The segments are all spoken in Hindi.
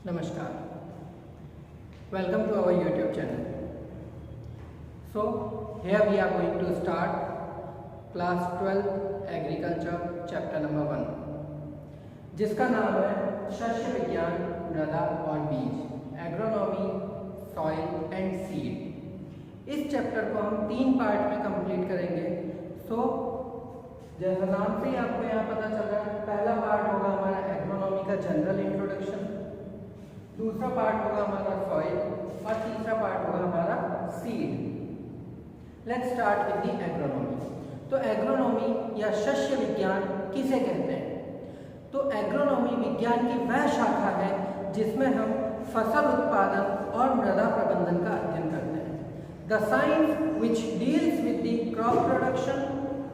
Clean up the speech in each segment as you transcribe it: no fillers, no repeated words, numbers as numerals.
Namaskar. Welcome to our YouTube channel. So here we are going to start class 12 agriculture chapter number 1 जिसका नाम है शस्य विज्ञान मृदा और बीज एग्रोनॉमी सॉइल एंड सीड। इस चैप्टर को हम 3 पार्ट में कंप्लीट करेंगे। सो जैसा नाम से ही आपको यहाँ पता चल रहा है, पहला पार्ट होगा हमारा एग्रोनॉमी का जनरल इंट्रोडक्शन, दूसरा पार्ट होगा हमारा सॉइल और तीसरा पार्ट होगा हमारा seed. Let's start with the agronomy. तो एग्रोनॉमी या शस्य विज्ञान किसे कहते हैं? तो एग्रोनॉमी विज्ञान की वह शाखा है जिसमें हम फसल उत्पादन और मृदा प्रबंधन का अध्ययन करते हैं। The science which deals with the crop production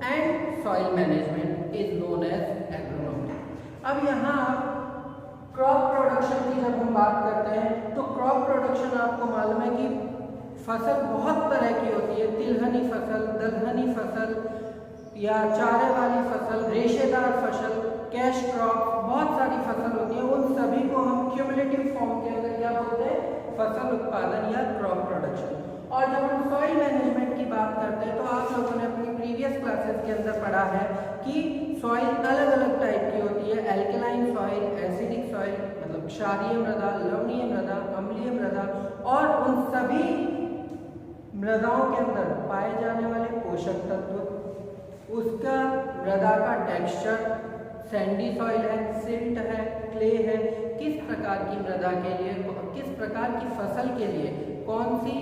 and soil management is known as agronomy. अब यहाँ क्रॉप प्रोडक्शन की जब हम बात करते हैं तो क्रॉप प्रोडक्शन आपको मालूम है कि फसल बहुत तरह की होती है। तिलहनी फसल, दलहनी फसल या चारे वाली फसल, रेशेदार फसल, कैश क्रॉप, बहुत सारी फसल होती है। उन सभी को हम क्यूमुलेटिव फॉर्म के अंदर क्या बोलते हैं? फसल उत्पादन या क्रॉप प्रोडक्शन। और जब हम सॉइल मैनेजमेंट की बात करते हैं तो आप लोगों ने अपनी प्रीवियस क्लासेस के अंदर पढ़ा है कि सॉइल अलग अलग टाइप की होती है। एल्कलाइन सॉइल, एसिडिक सॉइल मतलब क्षारीय मृदा, लवणीय मृदा, अम्लीय मृदा, और उन सभी मृदाओं के अंदर पाए जाने वाले पोषक तत्व, उसका मृदा का टेक्सचर, सैंडी सॉइल है, सिल्ट है, क्ले है, किस प्रकार की मृदा के लिए, किस प्रकार की फसल के लिए कौन सी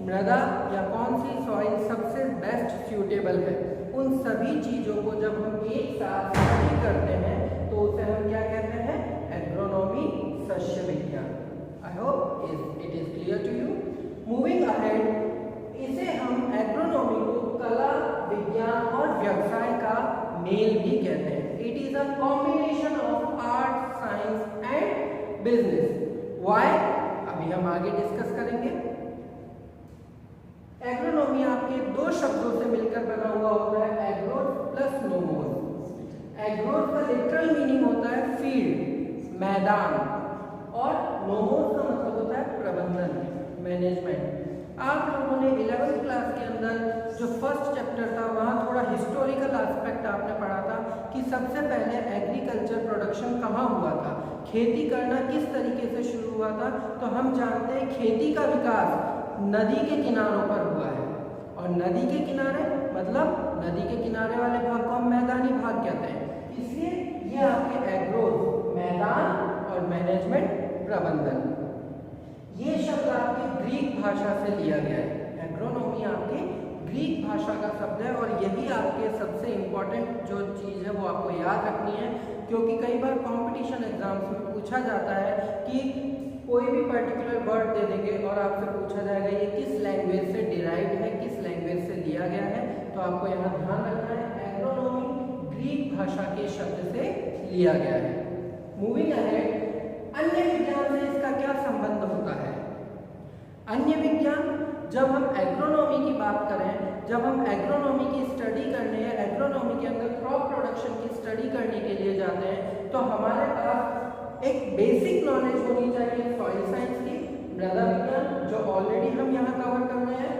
मृदा या कौन सी सॉइल सबसे बेस्ट सूटेबल है, उन सभी चीजों को जब हम एक साथ स्टडी करते हैं तो उसे हम क्या कहते हैं? एग्रोनॉमी, शस्य विज्ञान। I hope it is clear to you. Moving ahead, इसे हम एग्रोनॉमी को कला, विज्ञान और व्यवसाय का मेल भी कहते हैं। It is a combination of art, science and business. Why? अभी हम आगे डिस्कस करेंगे। एग्रोनॉमी आपके 2 शब्दों से मिलकर बना हुआ होता है, एग्रोस प्लस नोमोस। एग्रोस का लिटरल मीनिंग होता है फील्ड, मैदान, और नोमोस का मतलब होता है प्रबंधन, मैनेजमेंट। आप लोगों ने 11th क्लास के अंदर जो फर्स्ट चैप्टर था वहाँ थोड़ा हिस्टोरिकल एस्पेक्ट आपने पढ़ा था कि सबसे पहले एग्रीकल्चर प्रोडक्शन कहाँ हुआ था, खेती करना किस तरीके से शुरू हुआ था। तो हम जानते हैं खेती का विकास नदी के किनारों पर हुआ है, और नदी के किनारे मतलब नदी के किनारे वाले भाग को हम मैदानी भाग कहते हैं। इसलिए ये आपके एग्रोस मैदान और मैनेजमेंट प्रबंधन, ये शब्द आपके ग्रीक भाषा से लिया गया है। एग्रोनॉमी आपके ग्रीक भाषा का शब्द है, और यही आपके सबसे इम्पोर्टेंट जो चीज़ है वो आपको याद रखनी है, क्योंकि कई बार कंपटीशन एग्जाम्स में पूछा जाता है कि कोई भी पर्टिकुलर वर्ड दे देंगे और आपसे पूछा जाएगा ये किस लैंग्वेज से डिराइव्ड है, किस लैंग्वेज से लिया गया है। तो आपको यहाँ ध्यान रखना है एग्रोनॉमी ग्रीक भाषा के शब्द से लिया गया है। मूविंग अहेड, अन्य विज्ञान से इसका क्या संबंध होता है? अन्य विज्ञान, जब हम एग्रोनॉमी की बात करें, जब हम एग्रोनॉमी की स्टडी करने या एग्रोनॉमी के अंदर क्रॉप प्रोडक्शन की स्टडी करने के लिए जाते हैं तो हमारे पास एक बेसिक नॉलेज होनी चाहिए सॉइल साइंस की, मृदा विज्ञान जो ऑलरेडी हम यहाँ कवर कर रहे हैं,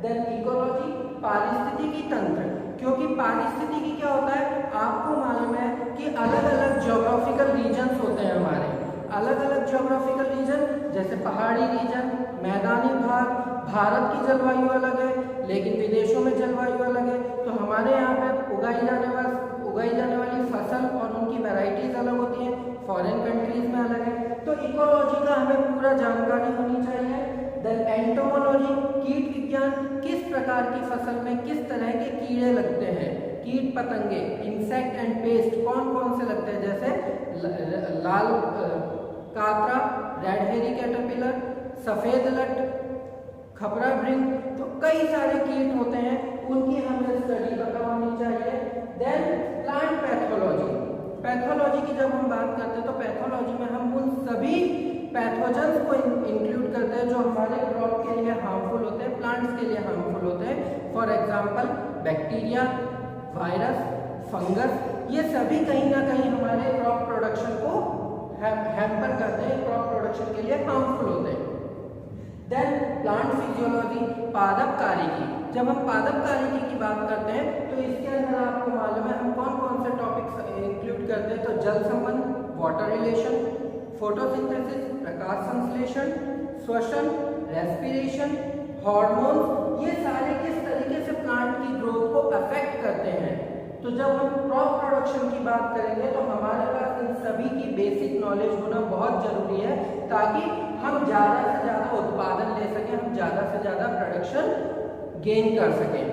देन इकोलॉजी, पारिस्थितिकी तंत्र, क्योंकि पारिस्थितिकी क्या होता है आपको मालूम है कि अलग अलग ज्योग्राफिकल रीजन्स होते हैं हमारे, अलग अलग ज्योग्राफिकल रीजन, जैसे पहाड़ी रीजन, मैदानी भाग। भारत की जलवायु अलग है लेकिन विदेशों में जलवायु अलग है, तो हमारे यहाँ पे उगाई जाने वाली फसल और उनकी वैरायटीज अलग होती हैं, फॉरेन कंट्रीज में अलग है। तो इकोलॉजी का हमें पूरा जानकारी होनी चाहिए। देन एंटोमोलॉजी, कीट विज्ञान, किस प्रकार की फसल में किस तरह के कीड़े लगते हैं, कीट पतंगे, इंसेक्ट एंड पेस्ट कौन कौन से लगते हैं, जैसे लाल कातरा, रेड हेरी कैटरपिलर, सफेद लट, खपरा भृंग, तो कई सारे कीट होते हैं, उनकी हमें स्टडी पता होनी चाहिए। देन प्लांट पैथोलॉजी, पैथोलॉजी की जब हम बात करते हैं तो पैथोलॉजी में हम उन सभी पैथोजन्स को इंक्लूड करते हैं जो हमारे क्रॉप के लिए हार्मफुल होते हैं, प्लांट्स के लिए हार्मफुल होते हैं। For example bacteria, virus, fungus, ये सभी कहीं ना कहीं हमारे क्रॉप प्रोडक्शन को हैम्पर करते हैं, क्रॉप प्रोडक्शन के लिए हार्मफुल होते हैं। देन प्लांट फिजियोलॉजी, पादप कार्यकी। जब हम पादप कार्यकी की बात करते हैं तो इसके अंदर आपको मालूम है हम कौन कौन से टॉपिक्स इंक्लूड करते हैं। तो जल संबंध, वाटर रिलेशन, फोटोसिंथेसिस, प्रकाश संश्लेषण, श्वसन, रेस्पिरेशन, हार्मोन्स, ये सारे किस तरीके से प्लांट की ग्रोथ को अफेक्ट करते हैं। तो जब हम क्रॉप प्रोडक्शन की बात करेंगे तो हमारे पास इन सभी की बेसिक नॉलेज होना बहुत जरूरी है, ताकि हम ज़्यादा से ज़्यादा उत्पादन ले सकें, हम ज़्यादा से ज़्यादा प्रोडक्शन गेन कर सकें।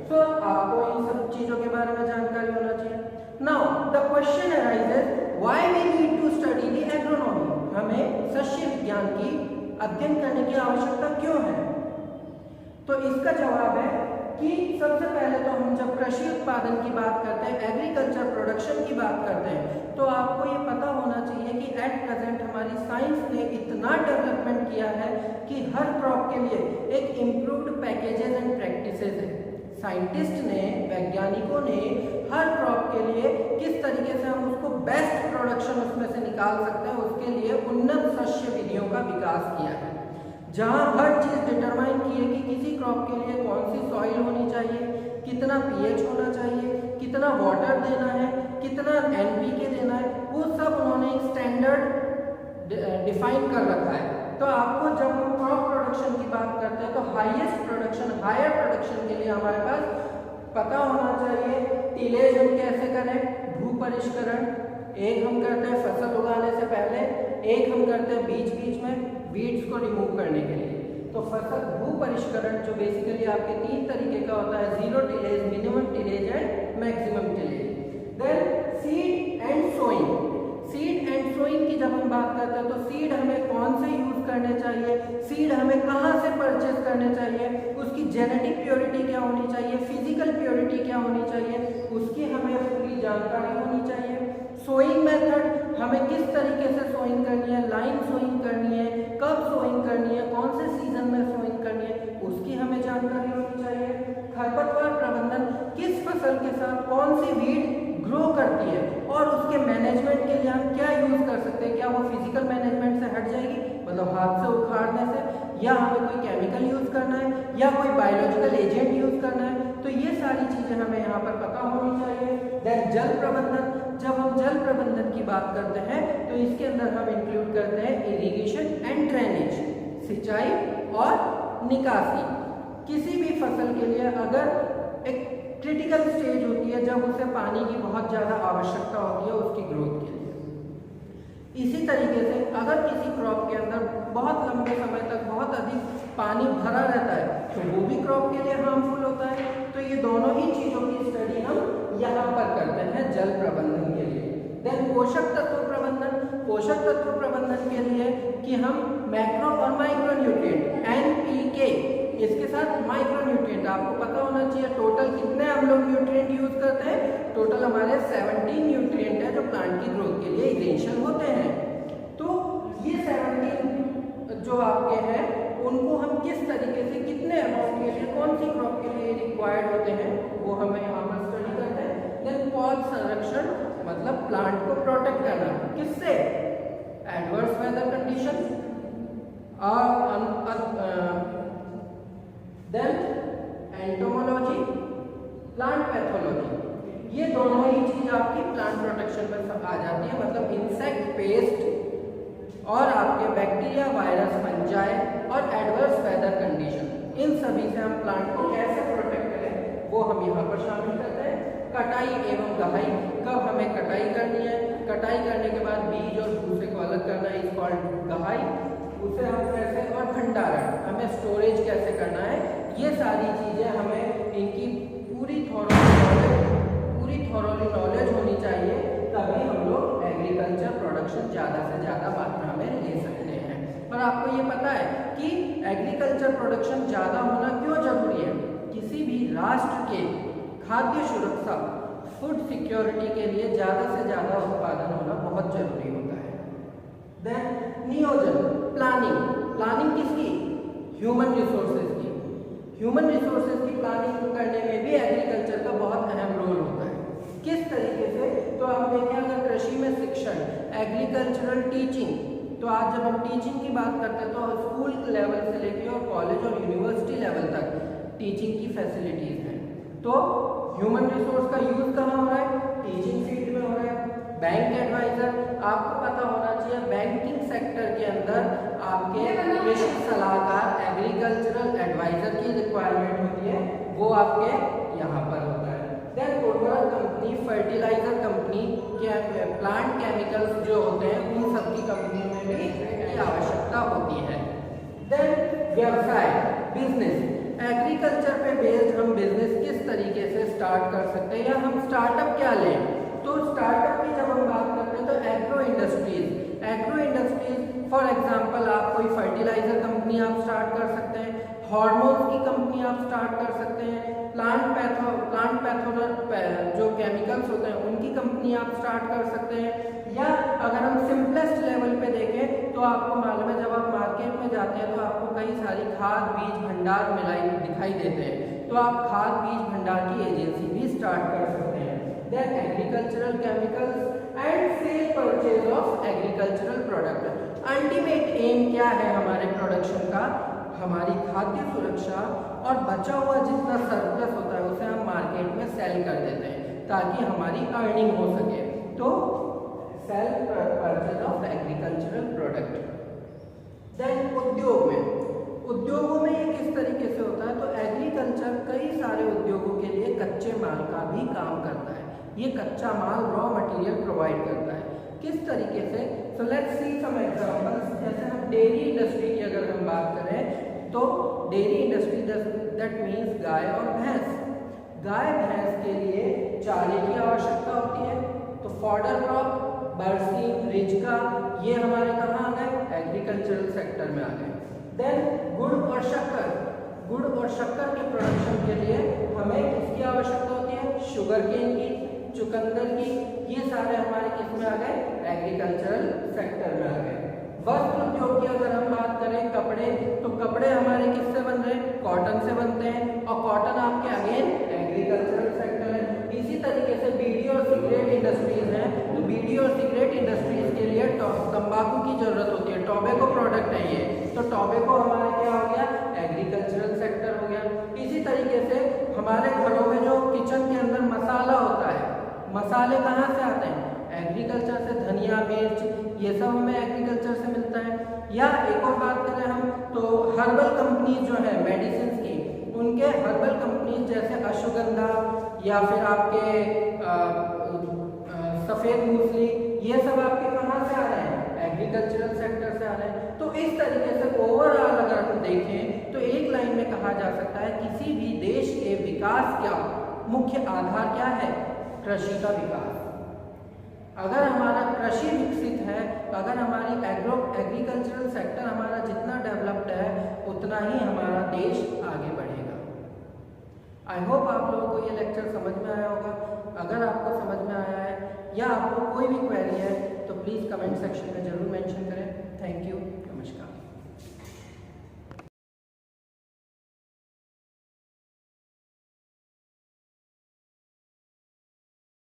तो आपको इन सब चीज़ों के बारे में जानकारी होना चाहिए। Now the question arises, why we need to study the agronomy. हमें सस्य विज्ञान की अध्ययन करने की आवश्यकता क्यों है? तो इसका जवाब है कि सबसे पहले तो हम जब कृषि उत्पादन की बात करते हैं, एग्रीकल्चर प्रोडक्शन की बात करते हैं, तो आपको ये पता होना चाहिए कि एट प्रेजेंट हमारी साइंस ने इतना डेवलपमेंट किया है कि हर क्रॉप के लिए एक इम्प्रूव्ड पैकेजेस एंड प्रैक्टिसेस है। साइंटिस्ट ने, वैज्ञानिकों ने हर क्रॉप के लिए किस तरीके से हम उसको बेस्ट प्रोडक्शन उसमें से निकाल सकते हैं, उसके लिए उन्नत शस्य विधियों का विकास किया है, जहां हर चीज डिटरमाइन की है कि किसी क्रॉप के लिए कौन सी सॉइल होनी चाहिए, कितना पीएच होना चाहिए, कितना वाटर देना है, कितना एनपीके देना है, वो सब उन्होंने एक स्टैंडर्ड डिफाइन कर रखा है। तो आपको जब हम क्रॉप प्रोडक्शन की बात करते हैं तो हाईएस्ट प्रोडक्शन, हायर प्रोडक्शन के लिए हमारे पास पता होना चाहिए टिलेज हम कैसे करें, भू परिष्करण, एक हम करते हैं फसल उगाने से पहले, एक हम करते हैं बीच बीच में वीड्स को रिमूव करने के लिए। तो फसल भू परिष्करण जो बेसिकली आपके 3 तरीके का होता है, zero tillage, minimum tillage and maximum tillage. Then seed and sowing. Seed and sowing की जब हम बात करते हैं तो सीड हमें कौन से यूज करने चाहिए, सीड हमें कहाँ से परचेज करने चाहिए, उसकी जेनेटिक प्योरिटी क्या होनी चाहिए, फिजिकल प्योरिटी क्या होनी चाहिए, उसकी हमें पूरी जानकारी होनी चाहिए। सोइंग मेथड, हमें किस तरीके से सोइंग करनी है, लाइन सोइंग करनी है, कब सोइंग करनी है, कौन से सीजन में सोइंग करनी है, उसकी हमें जानकारी होनी चाहिए। खरपतवार प्रबंधन, किस फसल के साथ कौन सी वीड ग्रो करती है और उसके मैनेजमेंट के लिए हम क्या यूज कर सकते हैं, क्या वो फिजिकल मैनेजमेंट से हट जाएगी, मतलब हाथ से उखाड़ने से, या हमें कोई केमिकल यूज करना है या कोई बायोलॉजिकल एजेंट यूज करना है, तो ये सारी चीजें हमें यहाँ पर पता होनी चाहिए। देन जल प्रबंधन, जब हम जल प्रबंधन की बात करते हैं तो इसके अंदर हम इंक्लूड करते हैं इरिगेशन एंड ड्रेनेज, सिंचाई और निकासी। किसी भी फसल के लिए अगर एक क्रिटिकल स्टेज होती है जब उसे पानी की बहुत ज़्यादा आवश्यकता होती है उसकी ग्रोथ के लिए, इसी तरीके से अगर किसी क्रॉप के अंदर बहुत लंबे समय तक बहुत अधिक पानी भरा रहता है तो वो भी क्रॉप के लिए हार्मफुल होता है। तो ये दोनों ही चीज़ों की स्टडी हम यहाँ पर करते हैं जल प्रबंधन के लिए। देन पोषक तत्व प्रबंधन, पोषक तत्व प्रबंधन के लिए कि हम मैक्रो और माइक्रो न्यूट्रिएंट एनपीके, इसके साथ माइक्रो न्यूट्रिएंट, आपको पता होना चाहिए टोटल कितने हम लोग न्यूट्रिएंट यूज करते हैं। टोटल हमारे 17 न्यूट्रिएंट है जो प्लांट की ग्रोथ के लिए इसेंशियल होते हैं। तो ये 17 जो आपके हैं उनको हम किस तरीके से कितने अमाउंट के लिए कौन सी क्रॉप के लिए रिक्वायर्ड होते हैं वो हमें यहाँ पर स्टडी करते हैं। देन पौध संरक्षण, मतलब प्लांट को प्रोटेक्ट करना, किससे, adverse weather condition, then entomology, plant pathology, ये दोनों ही चीज आपकी प्लांट प्रोटेक्शन में सब आ जाती है। मतलब इंसेक्ट, पेस्ट और आपके बैक्टीरिया, वायरस, फंजाई और एडवर्स वेदर कंडीशन, इन सभी से हम प्लांट को कैसे प्रोटेक्ट करें वो हम यहाँ पर शामिल करते हैं। कटाई एवं दहाई, कब हमें कटाई करनी है, कटाई करने के बाद बीज और भूसे को अलग करना है, इस कॉल्ड दहाई, उसे हम कैसे, और भंडारण, हमें स्टोरेज कैसे करना है, ये सारी चीज़ें हमें इनकी पूरी थॉरोली नॉलेज होनी चाहिए, तभी हम लोग एग्रीकल्चर प्रोडक्शन ज़्यादा से ज़्यादा मात्रा में ले सकते हैं। और आपको ये पता है कि एग्रीकल्चर प्रोडक्शन ज़्यादा होना क्यों जरूरी है, किसी भी राष्ट्र के खाद्य सुरक्षा, फूड सिक्योरिटी के लिए ज़्यादा से ज़्यादा उत्पादन होना बहुत जरूरी होता है। देन नियोजन, प्लानिंग, प्लानिंग किसकी, ह्यूमन रिसोर्सेज की, ह्यूमन रिसोर्सेज की प्लानिंग करने में भी एग्रीकल्चर का बहुत अहम रोल होता है। किस तरीके से, तो आप देखें अगर कृषि में शिक्षण, एग्रीकल्चरल टीचिंग। तो आज जब हम टीचिंग की बात करते हैं तो स्कूल लेवल से लेके और कॉलेज और यूनिवर्सिटी लेवल तक टीचिंग की फैसिलिटीज हैं। तो ह्यूमन रिसोर्स का यूज कहाँ हो रहा है? टीचिंग फील्ड में हो रहा है। बैंक एडवाइजर, आपको पता होना चाहिए बैंकिंग सेक्टर के अंदर आपके कृषि सलाहकार एग्रीकल्चरल एडवाइजर की रिक्वायरमेंट होती है, वो आपके यहाँ पर होता है। देन उर्वरक कंपनी, फर्टिलाइजर कंपनी के प्लांट केमिकल्स जो होते हैं उन सब की कंपनी में भी की आवश्यकता होती है। देन व्यवसाय, बिजनेस, एग्रीकल्चर पे बेस्ड हम बिजनेस किस तरीके से स्टार्ट कर सकते हैं या हम स्टार्टअप क्या लें? तो स्टार्टअप की जब हम बात करते हैं तो एग्रो इंडस्ट्रीज फॉर एग्जांपल आप कोई फर्टिलाइजर कंपनी आप स्टार्ट कर सकते हैं, हार्मोन्स की कंपनी आप स्टार्ट कर सकते हैं, प्लांट पैथोलर जो केमिकल्स होते हैं उनकी कंपनी आप स्टार्ट कर सकते हैं। या अगर हम सिंपलेस्ट लेवल पे देखें तो आपको मालूम है जब आप मार्केट में जाते हैं तो आपको कई सारी खाद बीज भंडार दिखाई देते हैं, तो आप खाद बीज भंडार की एजेंसी भी स्टार्ट कर सकते हैं। Then agricultural chemicals and sale purchase of agricultural product. Ultimate aim क्या है हमारे प्रोडक्शन का? हमारी खाद्य सुरक्षा और बचा हुआ जितना सरप्लस होता है उसे हम मार्केट में सेल कर देते हैं ताकि हमारी अर्निंग हो सके। तो sale purchase of agricultural product. Then उद्योगों में ये किस तरीके से होता है? तो एग्रीकल्चर कई सारे उद्योगों के लिए कच्चे माल का भी काम करता है। ये कच्चा माल रॉ मटेरियल प्रोवाइड करता है। किस तरीके से? So let's see some examples. जैसे हम डेयरी इंडस्ट्री की अगर हम बात करें तो डेयरी इंडस्ट्री दैट मीन्स गाय और भैंस। गाय भैंस के लिए चारे की आवश्यकता होती है, तो फॉडर क्रॉप, बरसीम, रिजका ये हमारे कहाँ आ गए? एग्रीकल्चरल सेक्टर में आ गए। देन गुड़ और शक्कर के प्रोडक्शन के लिए हमें किसकी आवश्यकता होती है? शुगर केन की, चुकंदर की, ये सारे हमारे किसमें आ गए? एग्रीकल्चरल सेक्टर में आ गए। वस्त्र उद्योग की अगर हम बात करें, कपड़े, तो कपड़े हमारे किससे बन रहे हैं? कॉटन से बनते हैं, और कॉटन आपके अगेन एग्रीकल्चरल सेक्टर है। इसी तरीके से बीड़ी और सिगरेट इंडस्ट्रीज हैं, तो बीड़ी और सिगरेट इंडस्ट्रीज के लिए तंबाकू की जरूरत होती है, टोबैको प्रोडक्ट है ये, तो टोबैको हमारा क्या हो गया? एग्रीकल्चरल सेक्टर हो गया। इसी तरीके से हमारे घरों में जो किचन के अंदर मसाला होता है, मसाले कहाँ से आते हैं? एग्रीकल्चर से। धनिया, मिर्च, ये सब हमें एग्रीकल्चर से मिलता है। या एक और बात करें हम तो हर्बल कंपनीज जो है मेडिसिन की, उनके हर्बल कंपनीज जैसे अश्वगंधा या फिर आपके सफ़ेद मूसली, ये सब आपके कहाँ से आ रहे हैं? एग्रीकल्चरल सेक्टर से आ रहे हैं। तो इस तरीके से ओवरऑल अगर हम देखें तो एक लाइन में कहा जा सकता है किसी भी देश के विकास का मुख्य आधार क्या है? कृषि का विकास। अगर हमारा कृषि विकसित है, अगर हमारी एग्रीकल्चरल सेक्टर हमारा जितना डेवलप्ड है उतना ही हमारा देश आगे बढ़ेगा। आई होप आप लोगों को ये लेक्चर समझ में आया होगा। अगर आपको समझ में आया है या आपको कोई भी क्वेरी है तो प्लीज़ कमेंट सेक्शन में ज़रूर मेंशन करें। थैंक यू, नमस्कार।